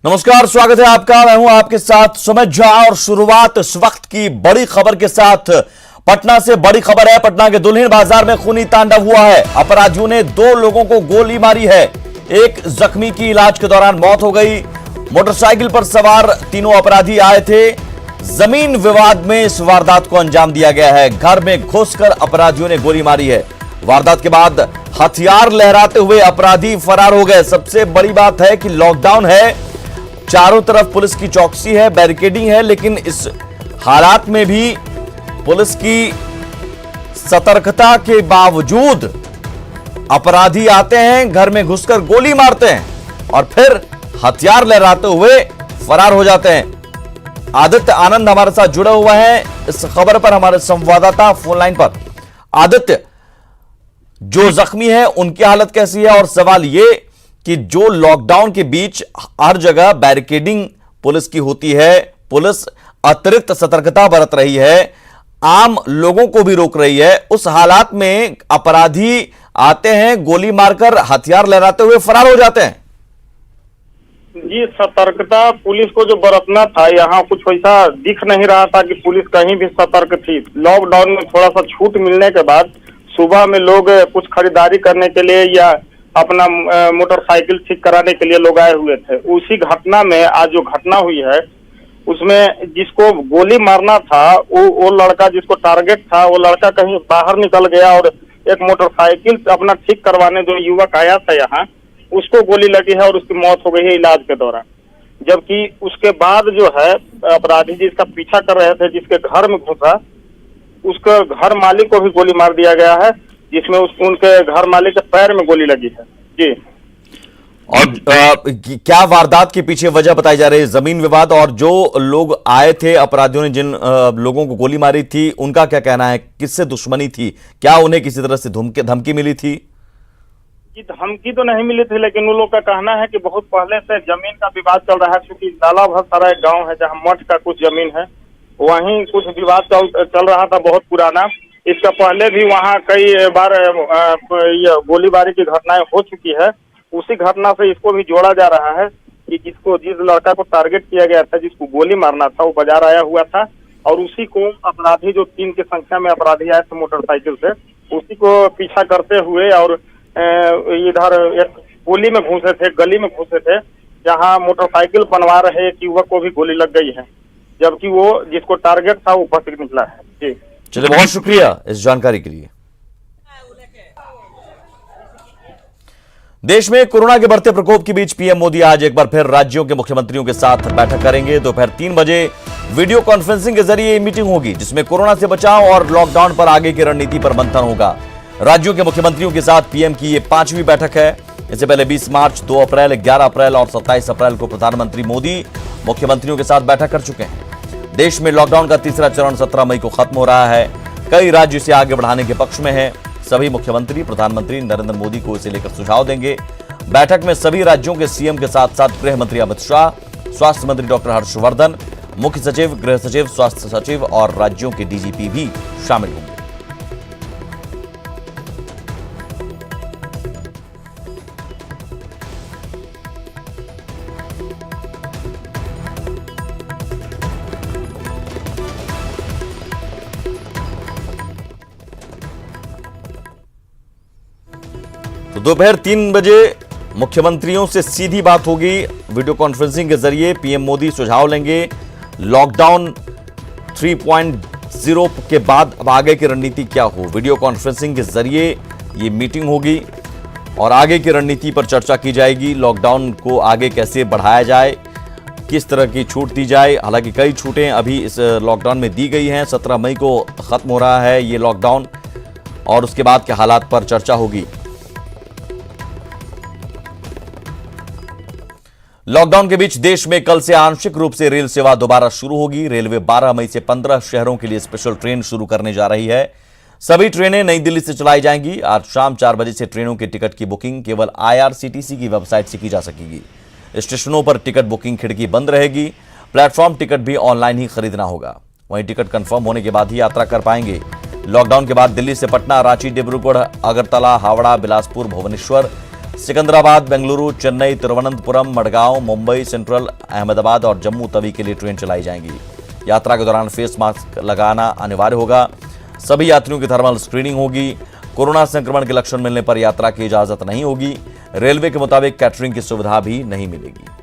नमस्कार, स्वागत है आपका। मैं हूं आपके साथ सुमित झा और शुरुआत इस वक्त की बड़ी खबर के साथ पटना से। बड़ी खबर है, पटना के दुल्हिन बाजार में खूनी तांडव हुआ है। अपराधियों ने 2 लोगों को गोली मारी है। एक जख्मी की इलाज के दौरान मौत हो गई। मोटरसाइकिल पर सवार तीनों अपराधी आए थे। जमीन विवाद में इस वारदात को अंजाम दिया गया है। घर में घुसकर अपराधियों ने गोली मारी है। वारदात के बाद हथियार लहराते हुए अपराधी फरार हो गए। सबसे बड़ी बात है कि लॉकडाउन है, चारों तरफ पुलिस की चौकसी है, बैरिकेडिंग है, लेकिन इस हालात में भी पुलिस की सतर्कता के बावजूद अपराधी आते हैं, घर में घुसकर गोली मारते हैं और फिर हथियार लहराते हुए फरार हो जाते हैं। आदित्य आनंद हमारे साथ जुड़ा हुआ है इस खबर पर, हमारे संवाददाता फोन लाइन पर। आदित्य, जो जख्मी है उनकी हालत कैसी है? और सवाल यह कि जो लॉकडाउन के बीच हर जगह बैरिकेडिंग पुलिस की होती है, पुलिस अतिरिक्त सतर्कता बरत रही है, आम लोगों को भी रोक रही है, उस हालात में अपराधी आते हैं, गोली मारकर हथियार लहराते हुए फरार हो जाते हैं। जी, सतर्कता पुलिस को जो बरतना था, यहाँ कुछ वैसा दिख नहीं रहा था कि पुलिस कहीं भी सतर्क थी। लॉकडाउन में थोड़ा सा छूट मिलने के बाद सुबह में लोग कुछ खरीदारी करने के लिए या अपना मोटरसाइकिल ठीक कराने के लिए लोग आए हुए थे। उसी घटना में आज जो घटना हुई है उसमें जिसको गोली मारना था वो लड़का, जिसको टारगेट था, वो लड़का कहीं बाहर निकल गया और एक मोटरसाइकिल अपना ठीक करवाने जो युवक आया था यहाँ, उसको गोली लगी है और उसकी मौत हो गई है इलाज के दौरान। जबकि उसके बाद जो है अपराधी जिसका पीछा कर रहे थे, जिसके घर में घुसा, उसके घर मालिक को भी गोली मार दिया गया है, जिसमें उनके घर मालिक के पैर में गोली लगी है। जी, और क्या वारदात के पीछे वजह बताई जा रही है? जमीन विवाद, और जो लोग आए थे अपराधियों ने जिन लोगों को गोली मारी थी, उनका क्या कहना है? किससे दुश्मनी थी? क्या उन्हें किसी तरह से धमकी मिली थी? जी, धमकी तो नहीं मिली थी, लेकिन उन लोग का कहना है कि बहुत पहले से जमीन का विवाद चल रहा है। क्योंकि लाला भरसारा एक गाँव है जहाँ मठ का कुछ जमीन है, वहीं कुछ विवाद चल रहा था बहुत पुराना। इसका पहले भी वहाँ कई बार गोलीबारी की घटनाएं हो चुकी है। उसी घटना से इसको भी जोड़ा जा रहा है कि जिस लड़का को टारगेट किया गया था, जिसको गोली मारना था, वो बाजार आया हुआ था और उसी को अपराधी, जो 3 की संख्या में अपराधी आए थे मोटरसाइकिल से, उसी को पीछा करते हुए और इधर एक गोली में घुसे थे, गली में घुसे थे, जहाँ मोटरसाइकिल बनवा रहे एक युवक को भी गोली लग गई है, जबकि वो जिसको टारगेट था वो बच निकला है। जी, चलिए, बहुत शुक्रिया इस जानकारी के लिए। देश में कोरोना के बढ़ते प्रकोप के बीच पीएम मोदी आज एक बार फिर राज्यों के मुख्यमंत्रियों के साथ बैठक करेंगे। दोपहर 3 बजे वीडियो कॉन्फ्रेंसिंग के जरिए मीटिंग होगी, जिसमें कोरोना से बचाव और लॉकडाउन पर आगे की रणनीति पर मंथन होगा। राज्यों के मुख्यमंत्रियों के साथ पीएम की यह 5वीं बैठक है। इससे पहले 20 मार्च, 2 अप्रैल, 11 अप्रैल और 27 अप्रैल को प्रधानमंत्री मोदी मुख्यमंत्रियों के साथ बैठक कर चुके हैं। देश में लॉकडाउन का तीसरा चरण 17 मई को खत्म हो रहा है। कई राज्य इसे आगे बढ़ाने के पक्ष में हैं। सभी मुख्यमंत्री प्रधानमंत्री नरेंद्र मोदी को इसे लेकर सुझाव देंगे। बैठक में सभी राज्यों के सीएम के साथ साथ गृह मंत्री अमित शाह, स्वास्थ्य मंत्री डॉक्टर हर्षवर्धन, मुख्य सचिव, गृह सचिव, स्वास्थ्य सचिव और राज्यों के डीजीपी भी शामिल होंगे। तो दोपहर 3 बजे मुख्यमंत्रियों से सीधी बात होगी। वीडियो कॉन्फ्रेंसिंग के जरिए पीएम मोदी सुझाव लेंगे। लॉकडाउन 3.0 के बाद अब आगे की रणनीति क्या हो, वीडियो कॉन्फ्रेंसिंग के जरिए ये मीटिंग होगी और आगे की रणनीति पर चर्चा की जाएगी। लॉकडाउन को आगे कैसे बढ़ाया जाए, किस तरह की छूट दी जाए। हालांकि कई छूटें अभी इस लॉकडाउन में दी गई हैं। 17 मई को खत्म हो रहा है ये लॉकडाउन और उसके बाद के हालात पर चर्चा होगी। लॉकडाउन के बीच देश में कल से आंशिक रूप से रेल सेवा दोबारा शुरू होगी। रेलवे 12 मई से 15 शहरों के लिए स्पेशल ट्रेन शुरू करने जा रही है। सभी ट्रेनें नई दिल्ली से चलाई जाएंगी। आज शाम 4 बजे से ट्रेनों के टिकट की बुकिंग केवल IRCTC की वेबसाइट से की जा सकेगी। स्टेशनों पर टिकट बुकिंग खिड़की बंद रहेगी। प्लेटफॉर्म टिकट भी ऑनलाइन ही खरीदना होगा। वहीं टिकट कंफर्म होने के बाद ही यात्रा कर पाएंगे। लॉकडाउन के बाद दिल्ली से पटना, रांची, डिब्रूगढ़, अगरतला, हावड़ा, बिलासपुर, भुवनेश्वर, सिकंदराबाद, बेंगलुरु, चेन्नई, तिरुवनंतपुरम, मडगांव, मुंबई सेंट्रल, अहमदाबाद और जम्मू तवी के लिए ट्रेन चलाई जाएंगी। यात्रा के दौरान फेस मास्क लगाना अनिवार्य होगा। सभी यात्रियों की थर्मल स्क्रीनिंग होगी। कोरोना संक्रमण के लक्षण मिलने पर यात्रा की इजाजत नहीं होगी। रेलवे के मुताबिक कैटरिंग की सुविधा भी नहीं मिलेगी।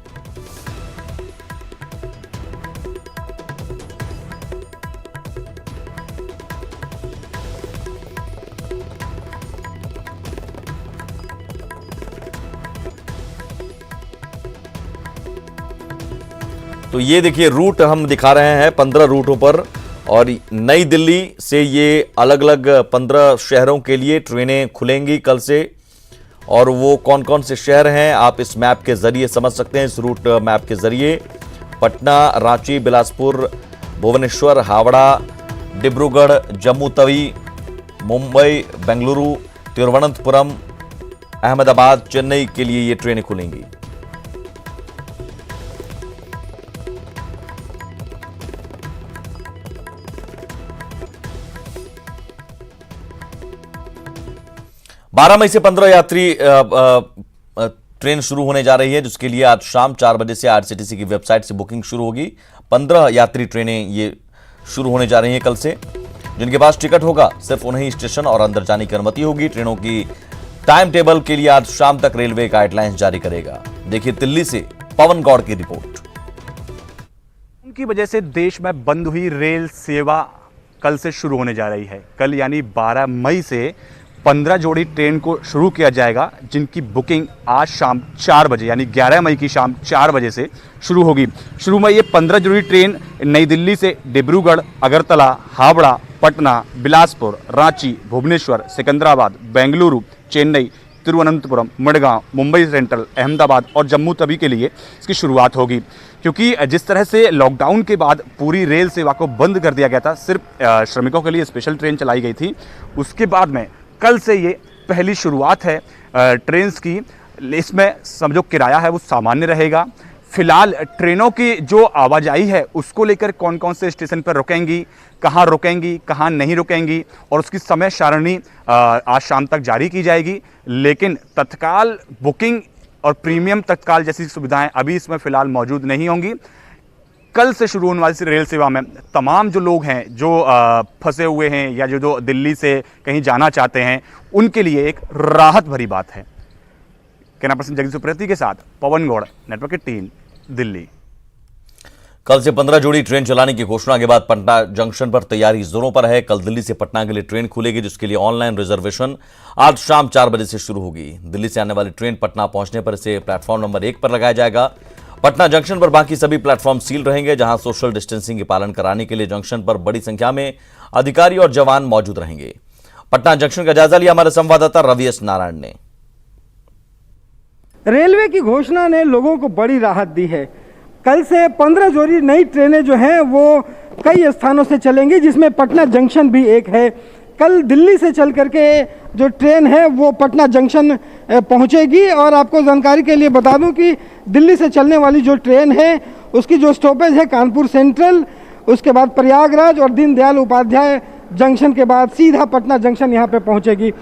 तो ये देखिए रूट हम दिखा रहे हैं 15 रूटों पर, और नई दिल्ली से ये अलग अलग 15 शहरों के लिए ट्रेनें खुलेंगी कल से। और वो कौन कौन से शहर हैं आप इस मैप के जरिए समझ सकते हैं, इस रूट मैप के जरिए। पटना, रांची, बिलासपुर, भुवनेश्वर, हावड़ा, डिब्रूगढ़, जम्मू तवी, मुंबई, बेंगलुरु, तिरुवनंतपुरम, अहमदाबाद, चेन्नई के लिए ये ट्रेनें खुलेंगी। बारह मई से 15 यात्री ट्रेन शुरू होने जा रही है, जिसके लिए आज शाम 4 बजे से आईआरसीटीसी की वेबसाइट से बुकिंग शुरू होगी। 15 यात्री ट्रेनें ये शुरू होने जा रही हैं कल से। जिनके पास टिकट होगा सिर्फ उन्हें स्टेशन और अंदर जाने की अनुमति होगी। ट्रेनों की टाइम टेबल के लिए आज शाम तक रेलवे गाइडलाइंस जारी करेगा। देखिए दिल्ली से पवन गौड़ की रिपोर्ट। उनकी वजह से देश में बंद हुई रेल सेवा कल से शुरू होने जा रही है। कल यानी 12 मई से 15 जोड़ी ट्रेन को शुरू किया जाएगा, जिनकी बुकिंग आज शाम 4 बजे यानी 11 मई की शाम 4 बजे से शुरू होगी। शुरू में ये 15 जोड़ी ट्रेन नई दिल्ली से डिब्रूगढ़, अगरतला, हावड़ा, पटना, बिलासपुर, रांची, भुवनेश्वर, सिकंदराबाद, बेंगलुरु, चेन्नई, तिरुवनंतपुरम, मडगांव, मुंबई सेंट्रल, अहमदाबाद और जम्मू तवी के लिए इसकी शुरुआत होगी। क्योंकि जिस तरह से लॉकडाउन के बाद पूरी रेल सेवा को बंद कर दिया गया था, सिर्फ श्रमिकों के लिए स्पेशल ट्रेन चलाई गई थी, उसके बाद में कल से ये पहली शुरुआत है ट्रेन की। इसमें समझो किराया है वो सामान्य रहेगा। फिलहाल ट्रेनों की जो आवाजाही है उसको लेकर कौन कौन से स्टेशन पर रुकेंगी, कहाँ नहीं रुकेंगी, और उसकी समय सारणी आज शाम तक जारी की जाएगी। लेकिन तत्काल बुकिंग और प्रीमियम तत्काल जैसी सुविधाएं अभी इसमें फिलहाल मौजूद नहीं होंगी। कल से शुरू होने वाली रेल सेवा में तमाम जो लोग हैं जो फंसे हुए हैं या जो दिल्ली से कहीं जाना चाहते हैं, उनके लिए एक राहत भरी बात है। कैमरा पर्सन जगदीश सुप्रेती के साथ पवन गौड़, नेटवर्क 18, दिल्ली। कल से 15 जोड़ी ट्रेन चलाने की घोषणा के बाद पटना जंक्शन पर तैयारी जोरों पर है। कल दिल्ली से पटना के लिए ट्रेन खुलेगी, जिसके लिए ऑनलाइन रिजर्वेशन आज शाम 4 बजे से शुरू होगी। दिल्ली से आने वाली ट्रेन पटना पहुंचने पर इसे प्लेटफॉर्म नंबर 1 पर लगाया जाएगा। पटना जंक्शन पर बाकी सभी प्लेटफॉर्म सील रहेंगे, जहां सोशल डिस्टेंसिंग के पालन कराने के लिए जंक्शन पर बड़ी संख्या में अधिकारी और जवान मौजूद रहेंगे। पटना जंक्शन का जायजा लिया हमारे संवाददाता रवि एस नारायण ने। रेलवे की घोषणा ने लोगों को बड़ी राहत दी है। कल से 15 जोड़ी नई ट्रेनें जो हैं वो कई स्थानों से चलेंगी, जिसमें पटना जंक्शन भी एक है। कल दिल्ली से चल करके जो ट्रेन है वो पटना जंक्शन पहुंचेगी। और आपको जानकारी के लिए बता दूं कि दिल्ली से चलने वाली जो ट्रेन है उसकी जो स्टॉपेज है कानपुर सेंट्रल, उसके बाद प्रयागराज और दीनदयाल उपाध्याय जंक्शन के बाद सीधा पटना जंक्शन यहाँ पे पहुँचेगी।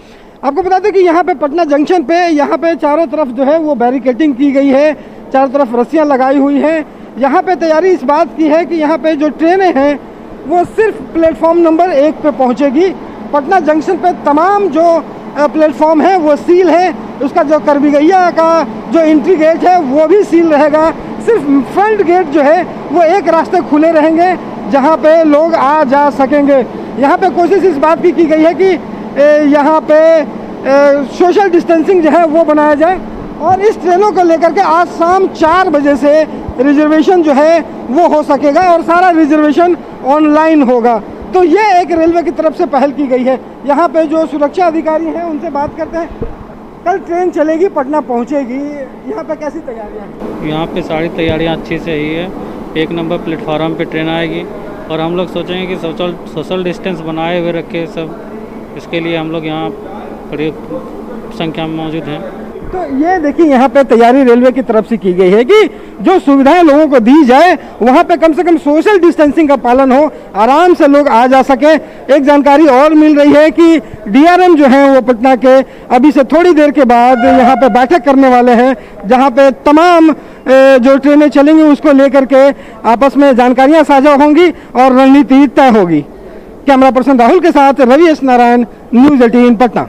आपको बता दें कि यहाँ पे पटना जंक्शन पे यहाँ पे चारों तरफ जो है वो बैरिकेडिंग की गई है, चारों तरफ रस्सियाँ लगाई हुई हैं। यहाँ पे तैयारी इस बात की है कि यहाँ पे जो ट्रेनें हैं वो सिर्फ प्लेटफॉर्म नंबर 1 पे पहुँचेगी। पटना जंक्शन पे तमाम जो प्लेटफॉर्म है वो सील है। उसका जो करबिगैया का जो एंट्री गेट है वो भी सील रहेगा। सिर्फ फ्रंट गेट जो है वो एक रास्ते खुले रहेंगे, जहाँ पे लोग आ जा सकेंगे। यहाँ पे कोशिश इस बात की गई है कि यहाँ पे सोशल डिस्टेंसिंग जो है वो बनाया जाए। और इस ट्रेनों को लेकर के आज शाम 4 बजे से रिजर्वेशन जो है वो हो सकेगा और सारा रिजर्वेशन ऑनलाइन होगा। तो ये एक रेलवे की तरफ से पहल की गई है। यहाँ पे जो सुरक्षा अधिकारी हैं उनसे बात करते हैं। कल ट्रेन चलेगी, पटना पहुँचेगी, यहाँ पे कैसी तैयारियाँ हैं? यहाँ पे सारी तैयारियाँ अच्छी से ही है। 1 नंबर प्लेटफार्म पे ट्रेन आएगी और हम लोग सोचेंगे कि सोशल डिस्टेंस बनाए हुए रखे सब। इसके लिए हम लोग यहाँ बड़ी संख्या में मौजूद हैं। तो ये देखिए यहाँ पे तैयारी रेलवे की तरफ से की गई है कि जो सुविधाएं लोगों को दी जाए वहाँ पे कम से कम सोशल डिस्टेंसिंग का पालन हो, आराम से लोग आ जा सके। एक जानकारी और मिल रही है कि डीआरएम जो हैं वो पटना के अभी से थोड़ी देर के बाद यहाँ पे बैठक करने वाले हैं, जहाँ पे तमाम जो ट्रेनें चलेंगी उसको लेकर के आपस में जानकारियाँ साझा होंगी और रणनीति तय होगी। कैमरा पर्सन राहुल के साथ रवि एस नारायण, न्यूज़ 18 पटना।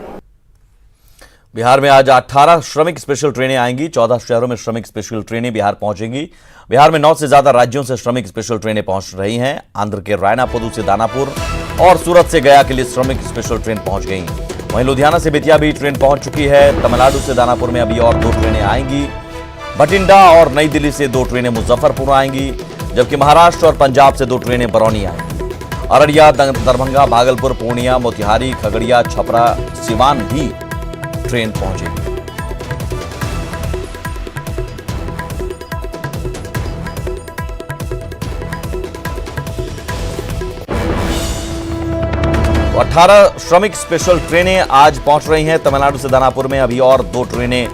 बिहार में आज 18 श्रमिक स्पेशल ट्रेनें आएंगी। 14 शहरों में श्रमिक स्पेशल ट्रेनें बिहार पहुंचेंगी। बिहार में 9 से ज्यादा राज्यों से श्रमिक स्पेशल ट्रेनें पहुंच रही हैं। आंध्र के रायनापुदु से दानापुर और सूरत से गया के लिए श्रमिक स्पेशल ट्रेन पहुंच गई। वहीं लुधियाना से बेतिया भी ट्रेन पहुंच चुकी है। तमिलनाडु से दानापुर में अभी और 2 ट्रेनें आएंगी। भटिंडा और नई दिल्ली से 2 ट्रेनें मुजफ्फरपुर आएंगी, जबकि महाराष्ट्र और पंजाब से 2 ट्रेनें बरौनी आएंगी। अररिया, दरभंगा, भागलपुर, पूर्णिया, मोतिहारी, खगड़िया, छपरा, सिवान भी ट्रेन पहुंचेगी। तो 18 श्रमिक स्पेशल ट्रेनें आज पहुंच रही हैं। तमिलनाडु से दानापुर में अभी और 2 ट्रेनें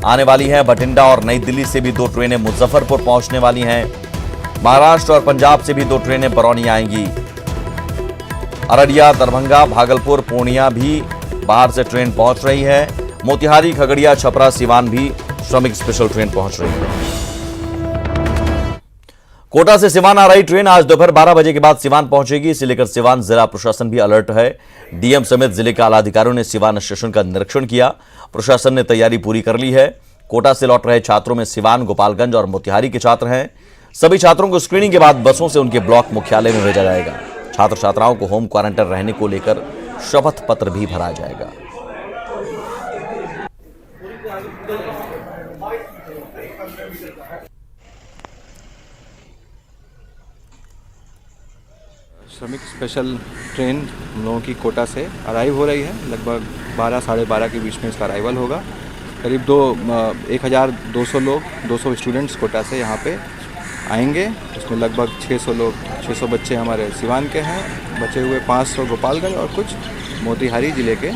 आने वाली हैं। भटिंडा और नई दिल्ली से भी 2 ट्रेनें मुजफ्फरपुर पहुंचने वाली हैं। महाराष्ट्र और पंजाब से भी 2 ट्रेनें बरौनी आएंगी। अररिया, दरभंगा, भागलपुर, पूर्णिया भी बाहर से ट्रेन पहुंच रही है। मोतिहारी, खगड़िया, छपरा, सिवान भी श्रमिक स्पेशल ट्रेन पहुंच रही है। कोटा से सिवान आ रही ट्रेन आज दोपहर 12 बजे के बाद सिवान पहुंचेगी। इसे लेकर सिवान जिला प्रशासन भी अलर्ट है। डीएम समेत जिले के आला अधिकारियों ने सिवान स्टेशन का निरीक्षण किया। प्रशासन ने तैयारी पूरी कर ली है। कोटा से लौट रहे छात्रों में सिवान, गोपालगंज और मोतिहारी के छात्र हैं। सभी छात्रों को स्क्रीनिंग के बाद बसों से उनके ब्लॉक मुख्यालय में भेजा जाएगा। छात्र छात्राओं को होम क्वारंटाइन रहने को लेकर शपथ पत्र भी भरा जाएगा। श्रमिक स्पेशल ट्रेन हम लोगों की कोटा से अराइव हो रही है। लगभग 12 साढ़े 12 के बीच में इसका अराइवल होगा। करीब 1200 लोग, 200 स्टूडेंट्स कोटा से यहाँ पे आएंगे। इसमें लगभग 600 बच्चे हमारे सिवान के हैं, बचे हुए 500 गोपालगंज और कुछ मोतिहारी ज़िले के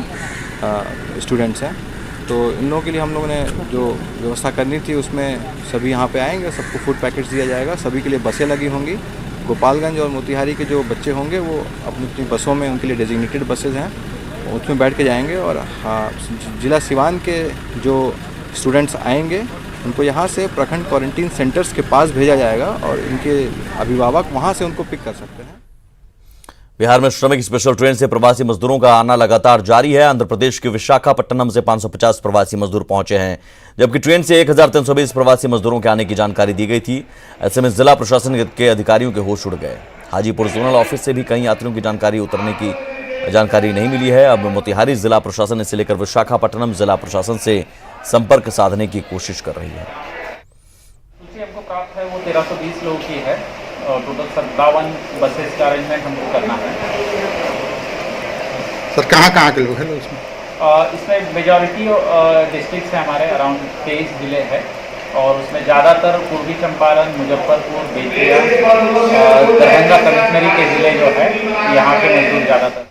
स्टूडेंट्स हैं। तो इन लोगों के लिए हम लोगों ने जो व्यवस्था करनी थी उसमें सभी यहाँ पे आएंगे। सबको फूड पैकेट्स दिया जाएगा। सभी के लिए बसें लगी होंगी। गोपालगंज और मोतिहारी के जो बच्चे होंगे वो अपनी अपनी बसों में, उनके लिए डेजिग्नेटेड बसेज हैं, उसमें बैठ के जाएंगे। और हाँ, जिला सिवान के जो स्टूडेंट्स आएंगे उनको यहाँ से प्रखंड क्वारंटीन सेंटर्स के पास भेजा जाएगा और इनके अभिभावक वहाँ से उनको पिक कर सकते हैं। बिहार में श्रमिक स्पेशल ट्रेन से प्रवासी मजदूरों का आना लगातार जारी है। आंध्र प्रदेश के विशाखापट्टनम से 550 प्रवासी मजदूर पहुंचे हैं, जबकि ट्रेन से 1320 प्रवासी मजदूरों के आने की जानकारी दी गई थी। ऐसे में जिला प्रशासन के अधिकारियों के होश उड़ गए। हाजीपुर जोनल ऑफिस से भी कई यात्रियों की जानकारी उतरने की जानकारी नहीं मिली है। अब मोतिहारी जिला प्रशासन इसे लेकर विशाखापट्टनम जिला प्रशासन से संपर्क साधने की कोशिश कर रही है। हमको प्राप्त है वो 1320 लोगों की है और टोटल 57 बसेस का अरेंजमेंट हमको करना है। सर कहाँ के लोग हैं उसमें? इसमें मेजॉरिटी डिस्ट्रिक्ट्स हैं हमारे, अराउंड 23 जिले हैं और उसमें ज़्यादातर पूर्वी चंपारण, मुजफ्फरपुर, बेतिया, दरभंगा कमिश्नरी के ज़िले जो है यहाँ के मजदूर ज़्यादातर।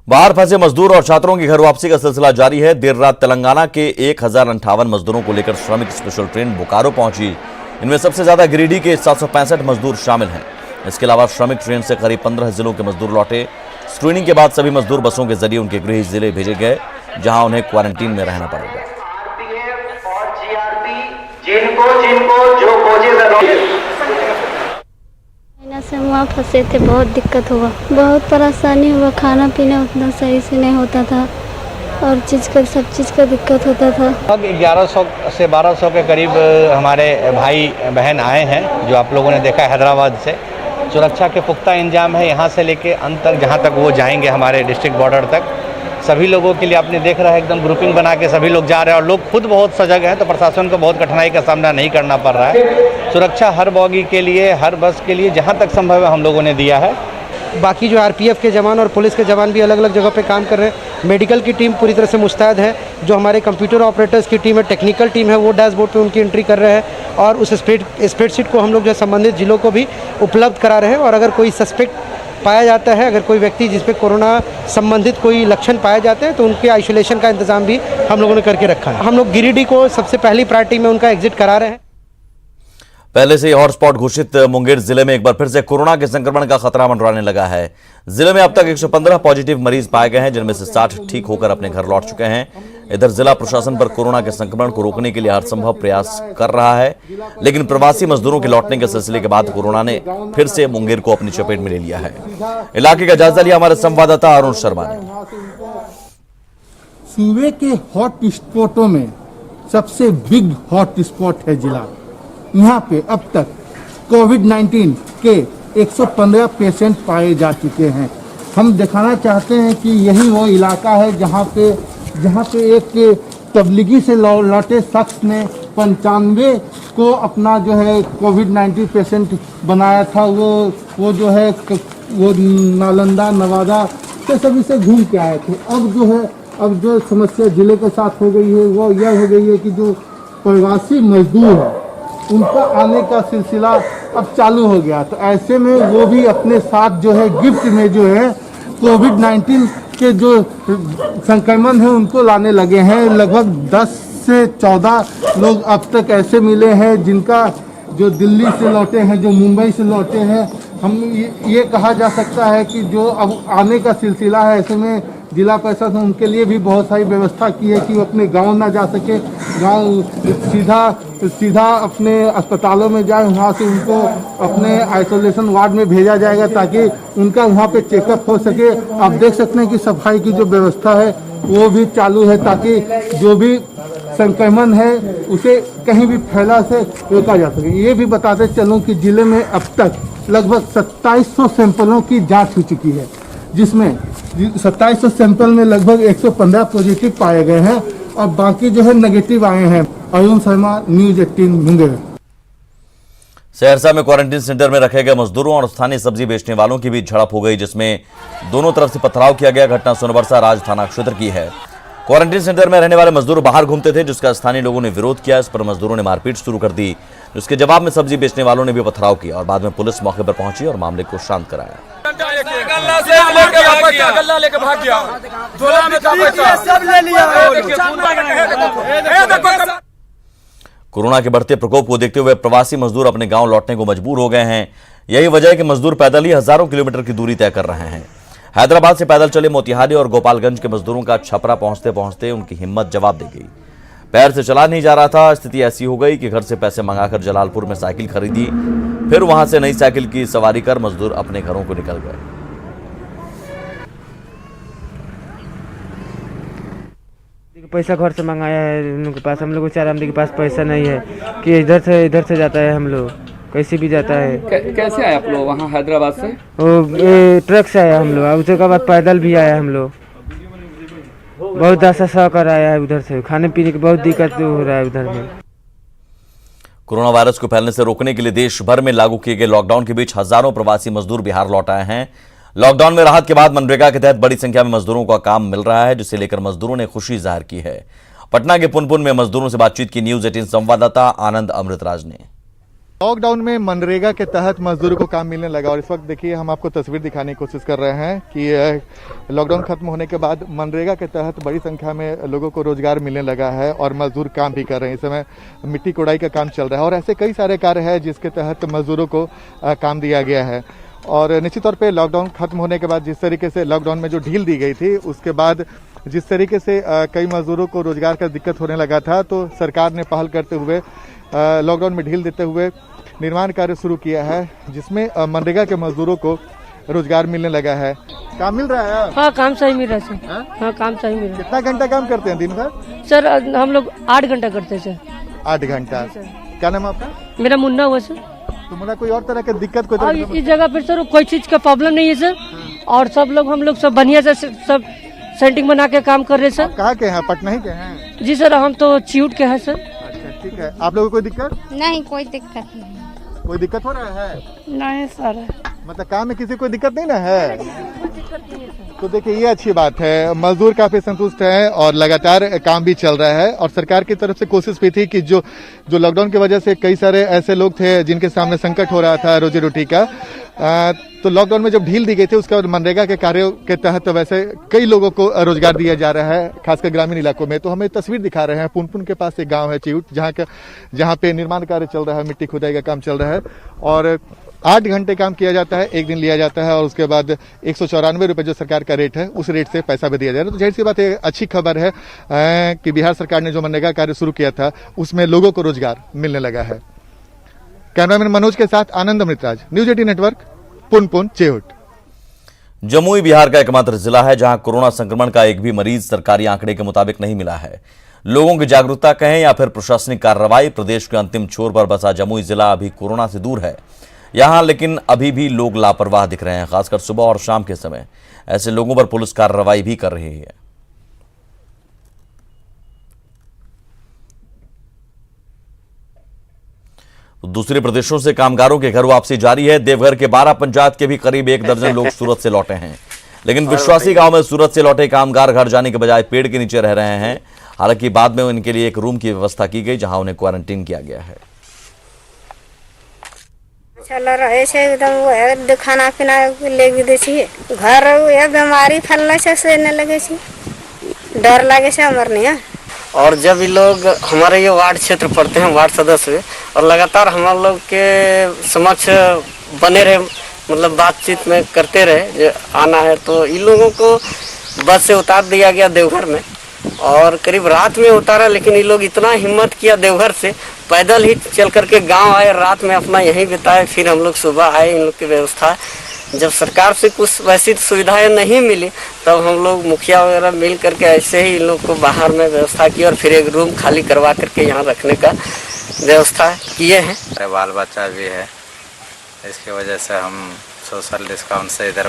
बाहर फंसे मजदूर और छात्रों की घर वापसी का सिलसिला जारी है। देर रात तेलंगाना के 1058 मजदूरों को लेकर श्रमिक स्पेशल ट्रेन बोकारो पहुंची। इनमें सबसे ज्यादा गिरिडीह के 765 मजदूर शामिल हैं। इसके अलावा श्रमिक ट्रेन से करीब 15 जिलों के मजदूर लौटे। स्क्रीनिंग के बाद सभी मजदूर बसों के जरिए उनके गृह जिले भेजे गए, जहां उन्हें क्वारंटीन में रहना पड़ेगा। से वहाँ फंसे थे, बहुत दिक्कत हुआ, बहुत परेशानी हुआ। खाना पीना उतना सही से नहीं होता था और सब चीज़ का दिक्कत होता था। लगभग 1100 से 1200 के करीब हमारे भाई बहन आए हैं, जो आप लोगों ने देखा हैदराबाद से। सुरक्षा के पुख्ता इंतजाम है यहाँ से लेके अंत तक, जहाँ तक वो जाएंगे हमारे डिस्ट्रिक्ट बॉर्डर तक। सभी लोगों के लिए आपने देख रहा है एकदम ग्रुपिंग बना के सभी लोग जा रहे हैं और लोग खुद बहुत सजग हैं, तो प्रशासन को बहुत कठिनाई का सामना नहीं करना पड़ रहा है। सुरक्षा हर बॉगी के लिए, हर बस के लिए जहाँ तक संभव है हम लोगों ने दिया है। बाकी जो आरपीएफ के जवान और पुलिस के जवान भी अलग अलग जगह पे काम कर रहे हैं। मेडिकल की टीम पूरी तरह से मुस्तैद है। जो हमारे कंप्यूटर ऑपरेटर्स की टीम है, टेक्निकल टीम है, वो डैशबोर्ड पे उनकी एंट्री कर रहे हैं और उस स्प्रेडशीट को हम लोग जो संबंधित जिलों को भी उपलब्ध करा रहे हैं। और अगर कोई सस्पेक्ट पाया जाता है, अगर कोई व्यक्ति जिस पे कोरोना संबंधित कोई लक्षण पाए जाते हैं तो उनके आइसोलेशन का इंतजाम भी हम लोगों ने करके रखा है। हम लोग गिरिडीह को सबसे पहली प्रायोरिटी में उनका एग्जिट करा रहे हैं। पहले से ही हॉटस्पॉट घोषित मुंगेर जिले में एक बार फिर से कोरोना के संक्रमण का खतरा मंडराने लगा है। जिले में अब तक 115 पॉजिटिव मरीज पाए गए हैं, जिनमें से 60 ठीक होकर अपने घर लौट चुके हैं। इधर जिला प्रशासन पर कोरोना के संक्रमण को रोकने के लिए हर संभव प्रयास कर रहा है, लेकिन प्रवासी मजदूरों के लौटने के सिलसिले के बाद कोरोना ने फिर से मुंगेर को अपनी चपेट में ले लिया है। इलाके का जायजा लिया हमारे संवाददाता अरुण शर्मा ने। सूबे के हॉट स्पॉटों में सबसे बिग हॉट स्पॉट है जिला। यहाँ पे अब तक कोविड-19 के 115 पेशेंट पाए जा चुके हैं। हम दिखाना चाहते हैं कि यही वो इलाका है जहाँ पे एक तबलीगी से लौटे शख्स ने 95 को अपना जो है कोविड-19 पेशेंट बनाया था। वो जो है वो नालंदा नवादा से सभी से घूम के आए थे। अब जो समस्या जिले के साथ हो गई है वो यह हो गई है कि जो प्रवासी मजदूर है उनका आने का सिलसिला अब चालू हो गया। तो ऐसे में वो भी अपने साथ जो है गिफ्ट में जो है कोविड-19 के जो संक्रमण है उनको लाने लगे हैं। लगभग 10 से 14 लोग अब तक ऐसे मिले हैं जिनका जो दिल्ली से लौटे हैं, जो मुंबई से लौटे हैं। हम ये कहा जा सकता है कि जो अब आने का सिलसिला है, ऐसे में जिला प्रशासन उनके लिए भी बहुत सारी व्यवस्था की है कि वो अपने गांव ना जा सके, गांव सीधा अपने अस्पतालों में जाए, वहाँ से उनको अपने आइसोलेशन वार्ड में भेजा जाएगा ताकि उनका वहाँ पे चेकअप हो सके। आप देख सकते हैं कि सफाई की जो व्यवस्था है वो भी चालू है ताकि जो भी संक्रमण है उसे कहीं भी फैला से रोका जा सके। ये भी बताते चलूँ कि जिले में अब तक लगभग 2700 सैंपलों की जांच हो चुकी है, जिसमें 2700 सैंपल में लगभग 115 पॉजिटिव पाए गए हैं और बाकी जो है नेगेटिव आए हैं। अरुण शर्मा, न्यूज 18 मुंगेर। सहरसा में क्वारंटीन सेंटर में रखे गए मजदूरों और स्थानीय सब्जी बेचने वालों की बीच झड़प हो गई, जिसमें दोनों तरफ से पथराव किया गया। घटना सोनबरसा राज थाना क्षेत्र की है। क्वारंटीन सेंटर में रहने वाले मजदूर बाहर घूमते थे, जिसका स्थानीय लोगों ने विरोध किया। इस पर मजदूरों ने मारपीट शुरू कर दी, जिसके जवाब में सब्जी बेचने वालों ने भी पथराव किया और बाद में पुलिस मौके पर पहुंची और मामले को शांत कराया। कोरोना के बढ़ते प्रकोप को देखते हुए प्रवासी मजदूर अपने गांव लौटने को मजबूर हो गए हैं। यही वजह है कि मजदूर पैदल ही हजारों किलोमीटर की दूरी तय कर रहे हैं। हैदराबाद से पैदल चले मोतिहारी और गोपालगंज के मजदूरों का छपरा पहुंचते पहुंचते उनकी हिम्मत जवाब दे गई। पैर से चला नहीं जा रहा था। स्थिति ऐसी हो गई कि घर से पैसे मंगाकर जलालपुर में साइकिल खरीदी, फिर वहां से नई साइकिल की सवारी कर मजदूर अपने घरों को निकल गए। पैसा घर से मंगाया है उनके पास, हम लोग बेचारे हम के पास पैसा नहीं है कि इधर से जाता है, हम लोग कैसे भी जाता है। कैसे आए आप लोग वहाँ हैदराबाद से? वो ट्रक से आया हम लोग, उसके बाद पैदल भी आया हम लोग। बहुत ऐसा सहकर आया है उधर से, खाने पीने की बहुत दिक्कत हो रहा है उधर में। कोरोना वायरस को फैलने से रोकने के लिए देश भर में लागू किए गए लॉकडाउन के बीच हजारों प्रवासी मजदूर बिहार लौट आए हैं। लॉकडाउन में राहत के बाद मनरेगा के तहत बड़ी संख्या में मजदूरों का काम मिल रहा है, जिसे लेकर मजदूरों ने खुशी जाहिर की है। पटना के पुनपुन में मजदूरों से बातचीत की न्यूज 18 संवाददाता आनंद अमृतराज ने। लॉकडाउन में मनरेगा के तहत मजदूरों को काम मिलने लगा और इस वक्त देखिए हम आपको तस्वीर दिखाने की कोशिश कर रहे हैं कि लॉकडाउन खत्म होने के बाद मनरेगा के तहत बड़ी संख्या में लोगों को रोजगार मिलने लगा है और मजदूर काम भी कर रहे हैं। इस समय मिट्टी कोड़ाई का काम चल रहा है और ऐसे कई सारे कार्य हैं जिसके तहत मजदूरों को काम दिया गया है। और निश्चित तौर पे लॉकडाउन खत्म होने के बाद जिस तरीके से लॉकडाउन में जो ढील दी गई थी, उसके बाद जिस तरीके से कई मजदूरों को रोजगार का दिक्कत होने लगा था, तो सरकार ने पहल करते हुए लॉकडाउन में ढील देते हुए निर्माण कार्य शुरू किया है, जिसमें मनरेगा के मजदूरों को रोजगार मिलने लगा है। काम मिल रहा है? हाँ, काम सही मिल रहा है सर। हाँ, काम सही मिल रहा है। कितना घंटा काम करते हैं दिन भर? सर हम लोग 8 घंटा करते हैं सर। 8 घंटा। क्या नाम है आपका? मेरा मुन्ना हुआ सर। तो मुन्ना, कोई और तरह की दिक्कत कोई इस जगह पर सर कोई चीज का प्रॉब्लम नहीं है सर, और सब लोग हम लोग सब बढ़िया से सब सेटिंग बना के काम कर रहे हैं सर। कहाँ के हैं? पटना ही के हैं? जी सर, हम तो चियूट के हैं सर। अच्छा, ठीक है। आप लोगों को कोई दिक्कत? नहीं, कोई दिक्कत नहीं। कोई दिक्कत हो रहा है? नहीं सर। मतलब काम में किसी कोई दिक्कत नहीं ना है? तो देखिए ये अच्छी बात है, मजदूर काफी संतुष्ट हैं और लगातार काम भी चल रहा है। और सरकार की तरफ से कोशिश भी थी कि जो लॉकडाउन की वजह से कई सारे ऐसे लोग थे जिनके सामने संकट हो रहा था रोजी रोटी का, तो लॉकडाउन में जब ढील दी गई थी उसके बाद मनरेगा के कार्यों के तहत तो वैसे कई लोगों को रोजगार दिया जा रहा है, खासकर ग्रामीण इलाकों में। तो हमें तस्वीर दिखा रहे हैं, पुनपुन के पास एक गांव है चिउट, जहां पे निर्माण कार्य चल रहा है, मिट्टी खुदाई का काम चल रहा है और 8 घंटे काम किया जाता है, एक दिन लिया जाता है और उसके बाद 194 रुपए जो सरकार का रेट है उस रेट से पैसा भी दिया जा रहा है। तो जाहिर सी बात है, अच्छी खबर है कि बिहार सरकार ने जो मनरेगा कार्य शुरू किया था उसमें लोगों को रोजगार मिलने लगा है। कैमरामैन मनोज के साथ आनंद अमृतराज, न्यूज 18 नेटवर्क, पुनपुन चिउट। जमुई बिहार का एकमात्र जिला है जहां कोरोना संक्रमण का एक भी मरीज सरकारी आंकड़े के मुताबिक नहीं मिला है। लोगों की जागरूकता कहें या फिर प्रशासनिक कार्रवाई, प्रदेश के अंतिम छोर पर बसा जमुई जिला अभी कोरोना से दूर है यहां, लेकिन अभी भी लोग लापरवाह दिख रहे हैं, खासकर सुबह और शाम के समय। ऐसे लोगों पर पुलिस कार्रवाई भी कर रही है। दूसरे प्रदेशों से कामगारों के घर वापसी जारी है। देवघर के 12 पंचायत के भी करीब 1 दर्जन लोग सूरत से लौटे हैं, लेकिन विश्वासी गांव में सूरत से लौटे कामगार घर जाने के बजाय पेड़ के नीचे रह रहे हैं। हालांकि बाद में इनके लिए एक रूम की व्यवस्था की गई जहां उन्हें क्वारंटीन किया गया है। चल रहे छे एकदम खाना पीना लेके दे छिए, घर ये बीमारी फैलने से ने लगे छी, डर लगे छे हमर नहीं। और जब ये लोग हमारे ये वार्ड क्षेत्र पड़ते हैं, वार्ड सदस्य, और लगातार हम लोग के समक्ष बने रहे, मतलब बातचीत में करते रहे जो आना है, तो इन लोगों को बस से उतार दिया गया देवघर में और करीब रात में उतारा। लेकिन ये लोग इतना हिम्मत किया, देवघर से पैदल ही चल करके गांव आए, रात में अपना यहीं बिताए। फिर हम लोग सुबह आए, इन लोग की व्यवस्था जब सरकार से कुछ वैसी सुविधाएं नहीं मिली तब हम लोग मुखिया वगैरह मिल करके ऐसे ही इन लोग को बाहर में व्यवस्था की और फिर एक रूम खाली करवा करके यहाँ रखने का व्यवस्था किए हैं। बाल बच्चा भी है, इसकी वजह से हम सोशल डिस्काउंट से इधर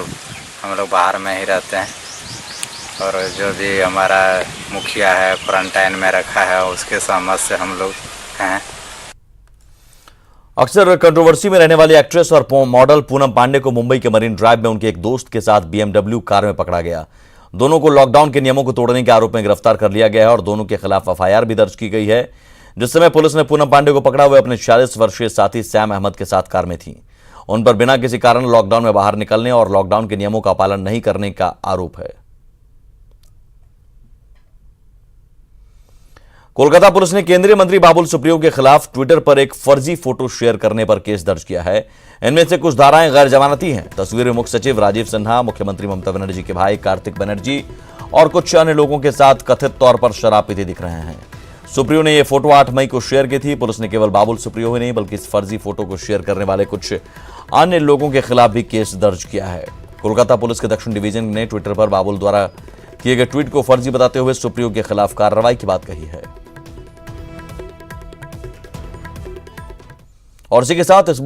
हम लोग बाहर में ही रहते हैं और जो भी हमारा मुखिया है क्वारंटाइन में रखा है उसके सहमत से हम लोग हैं। अक्सर कंट्रोवर्सी में रहने वाली एक्ट्रेस और मॉडल पूनम पांडे को मुंबई के मरीन ड्राइव में उनके एक दोस्त के साथ BMW कार में पकड़ा गया। दोनों को लॉकडाउन के नियमों को तोड़ने के आरोप में गिरफ्तार कर लिया गया है और दोनों के खिलाफ FIR भी दर्ज की गई है। जिस समय पुलिस ने पूनम पांडे को पकड़ा, हुए अपने 46 वर्षीय साथी सैम अहमद के साथ कार में थी। उन पर बिना किसी कारण लॉकडाउन में बाहर निकलने और लॉकडाउन के नियमों का पालन नहीं करने का आरोप है। कोलकाता पुलिस ने केंद्रीय मंत्री बाबुल सुप्रियो के खिलाफ ट्विटर पर एक फर्जी फोटो शेयर करने पर केस दर्ज किया है। इनमें से कुछ धाराएं गैर जमानती हैं। तस्वीर में मुख्य सचिव राजीव सिन्हा, मुख्यमंत्री ममता बनर्जी के भाई कार्तिक बनर्जी और कुछ अन्य लोगों के साथ कथित तौर पर शराब पीते दिख रहे हैं। सुप्रियो ने यह फोटो 8 मई को शेयर की थी। पुलिस ने केवल बाबुल सुप्रियो ही नहीं बल्कि इस फर्जी फोटो को शेयर करने वाले कुछ अन्य लोगों के खिलाफ भी केस दर्ज किया है। कोलकाता पुलिस के दक्षिण डिवीजन ने ट्विटर पर बाबुल द्वारा किए गए ट्वीट को फर्जी बताते हुए सुप्रियो के खिलाफ कार्रवाई की बात कही है। और इसी के साथ इस